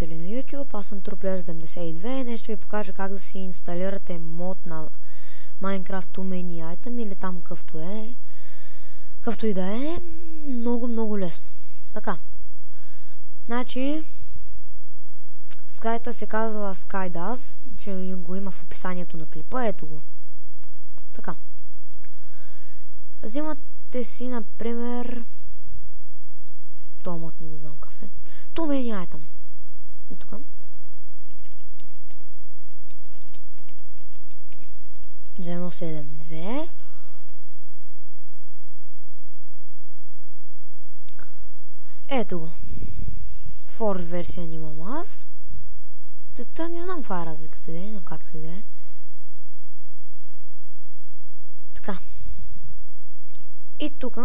любители на YouTube, аз съм TruePlayer72. Днес ще ви покажа как да си инсталирате мод на Minecraft Too Many Item или там какъвто и да е. Много лесно. Така. Значи скайта се казва SkyDAZ, че го има в описанието на клипа. Ето го. Така. Взимате си, например, този мод не го знам какъв е. Too Many Item. Тук. За 1.7.2. Ето го. For версия имам аз. Та не знам каква е разликата, на както и да е. Така. И тук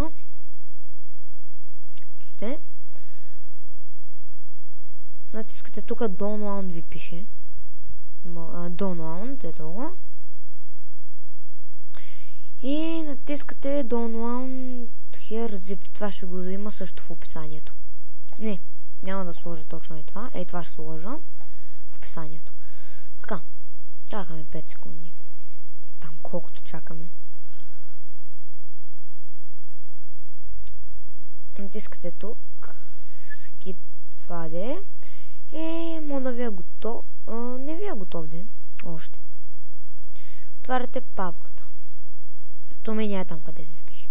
сте. Натискате тук Download ви пише. Download, ето го. И натискате Download here zip. Това ще го има също в описанието. Не, няма да сложа точно това. Това ще сложа в описанието. Така, чакаме 5 секунди. Там колкото чакаме. Натискате тук. Skip AD. И мода ви е готов. Не ви е готов ден. Още. Отваряте папката. Too Many Item, където ви пише.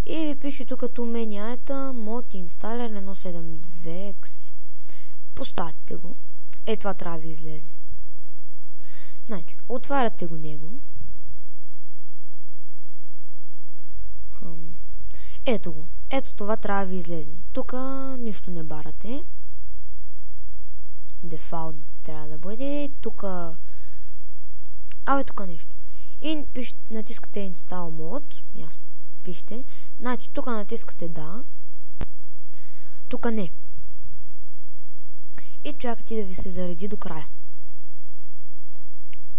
И ви пише тук Too Many Item, мод инсталер 1.7.2. Поставите го. Това трябва да ви излезе. Значи, отваряте го него. Ето го. Ето това трябва да ви излезе. Тук нищо не барате. Дефалт трябва да бъде. Тук... тук нещо. И натискате Install Mod. Ясно. Пишете. Значи, тук натискате да. Тук не. И чакате да ви се зареди до края.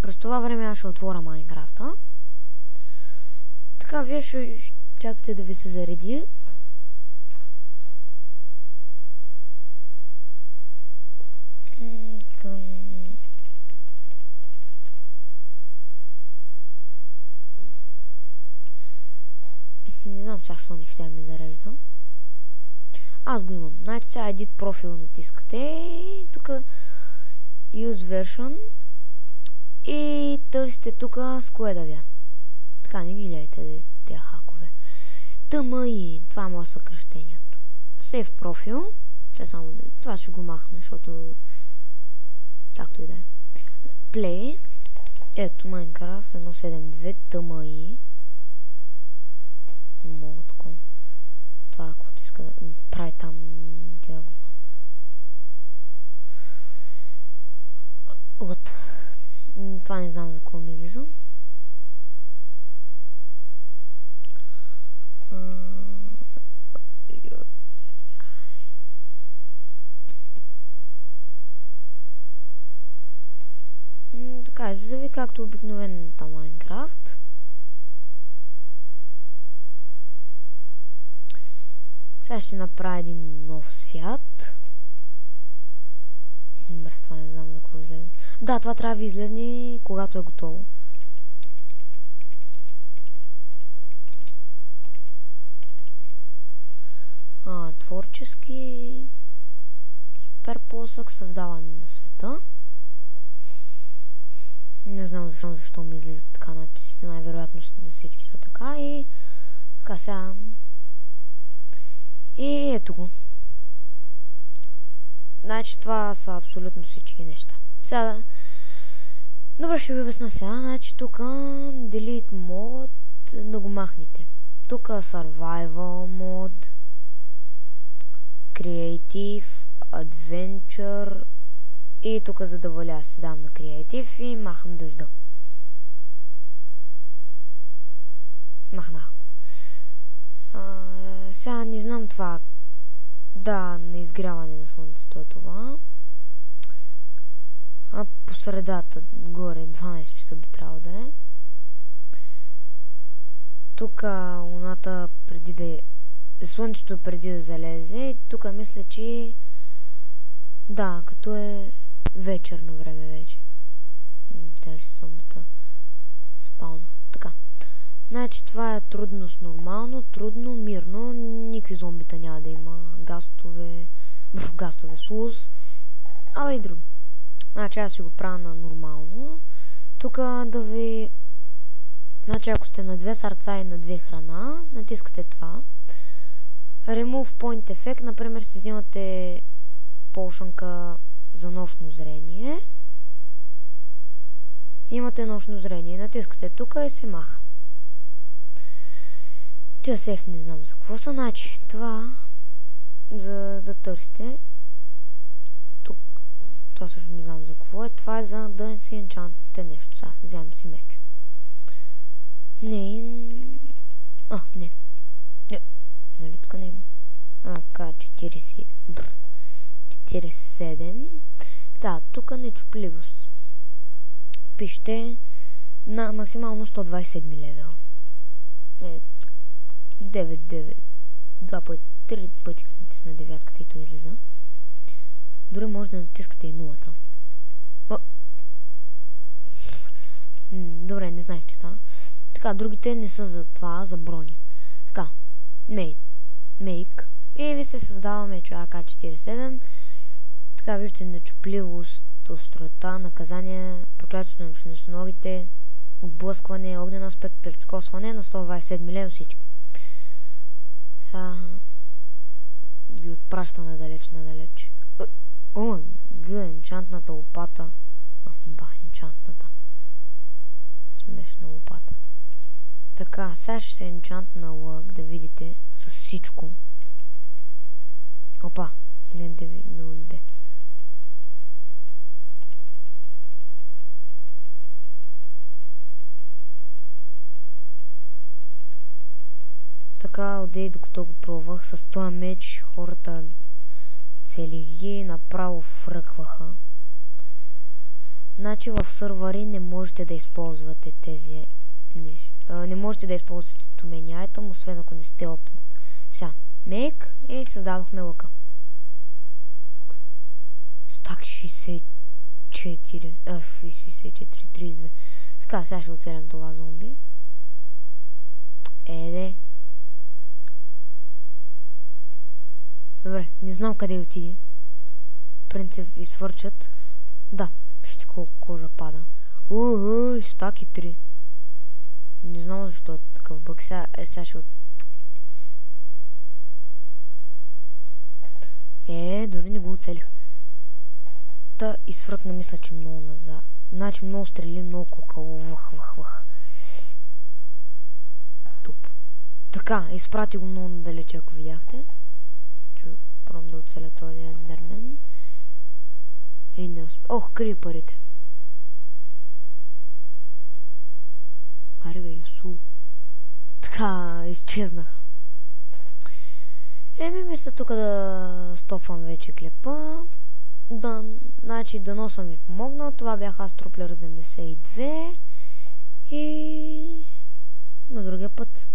През това време аз ще отворя Майнкрафта. Така, вие ще чакате да ви се зареди. Не знам сега защо не ще ми зарежда. Аз го имам. Значи сега Edit профил натискате. Тук Use Version. И търсите тук с кое да вя. Така, не ги гледайте тези хакове. TMI. Това е моят съкръщението. Save профил. Това ще го махна, защото както и да е. Play. Ето Minecraft 1.7.2 TMI. Не мога такова. Това, което иска да прави там, да го знам. Вот. Това не знам за какво ми излиза. Така, излиза ви както обикновената Майнкрафт. Сега ще направя един нов свят. Добре, това не знам за какво излезе. Да, това трябва да ви излезне, когато е готово. Творчески. Супер плосък. Създаване на света. Не знам защо ми излизат така надписите. Най-вероятно всички са така. И така сега. И ето го. Значи това са абсолютно всички неща. Сега добре, ще ви обясня сега. Значи тук Delete Mode да го махнете. Тук Survival Mode, Creative, Adventure и тук за да валя си дам на Creative и махам дъжда. Махнах го. Сега не знам това. Да, на изгряване на слънцето е това. По средата, горе, 12 часа би трябвало да е. Тук луната преди да е... Слънцето преди да залезе. Тук мисля, че Да, като е вечерно време вече. Даже зомбита спална. Така. Значи това е трудност нормално, трудно, мирно. Никакви зомбита няма да има. Гастове слуз. Абе и други. Значи аз си го правя на нормално. Тук да ви... Значи ако сте на 2 сърца и на 2 храна, натискате това. Remove Point Effect, например, си взимате полшанка за нощно зрение. Имате нощно зрение, натискате тук и се маха. Тия сейф не знам за какво са, значи това за да търсите. Тук, това също не знам за какво е, това е за да си енчантите нещо. Сега, вземам си меч. Не. Не. Нали тук не има? AK47. Да, тук нечупливост. Пишете на максимално 127 левел. 9. 3 пъти като натисна девятката и то излиза. Дори може да натискате и нулата. Добре, не знаех, че става. Така, другите не са за това, за брони. Така, Make. И ви се създава меч AK47. Така, виждате нечупливост, острота, наказание, проклятието на членосновите, отблъскване, огнен аспект, пречкосване на 127 лева всички. Ги отпраща надалеч. Енчантната лопата. Енчантната. Смешна лопата. Така, сега ще се енчантна лък, да видите с всичко. Опа, не да ви наулибе. Така, отдей докато го пробвах, с този меч хората цели ги направо фръкваха. Значи в сървъри не можете да използвате тези неща. Не можете да използвате тумени айтъм, освен ако не сте опнат. Сега, Make и създадохме лъка. Стак 64. 32. Така, сега ще оцелям това зомби. Добре, не знам къде отиде. В принцип изфърчат. Да, вижте колко кожа пада. Стаки 3. Не знам защо е такъв бък. Сега ще от... дори не го оцелих. Та изфръкна, мисля, че много назад. Значи много стрели, много кукало. Вах. Туп. Така, изпрати го много надалече, ако видяхте. Пробвам да оцеля този ендермен. И не успя. Крипърите. Аре бе, Юсу. Така, изчезнаха. Мисля тук да стопвам вече клепа. Значи, дано съм ви помогнал. Това бях Астроплеер 72. И... на другия път.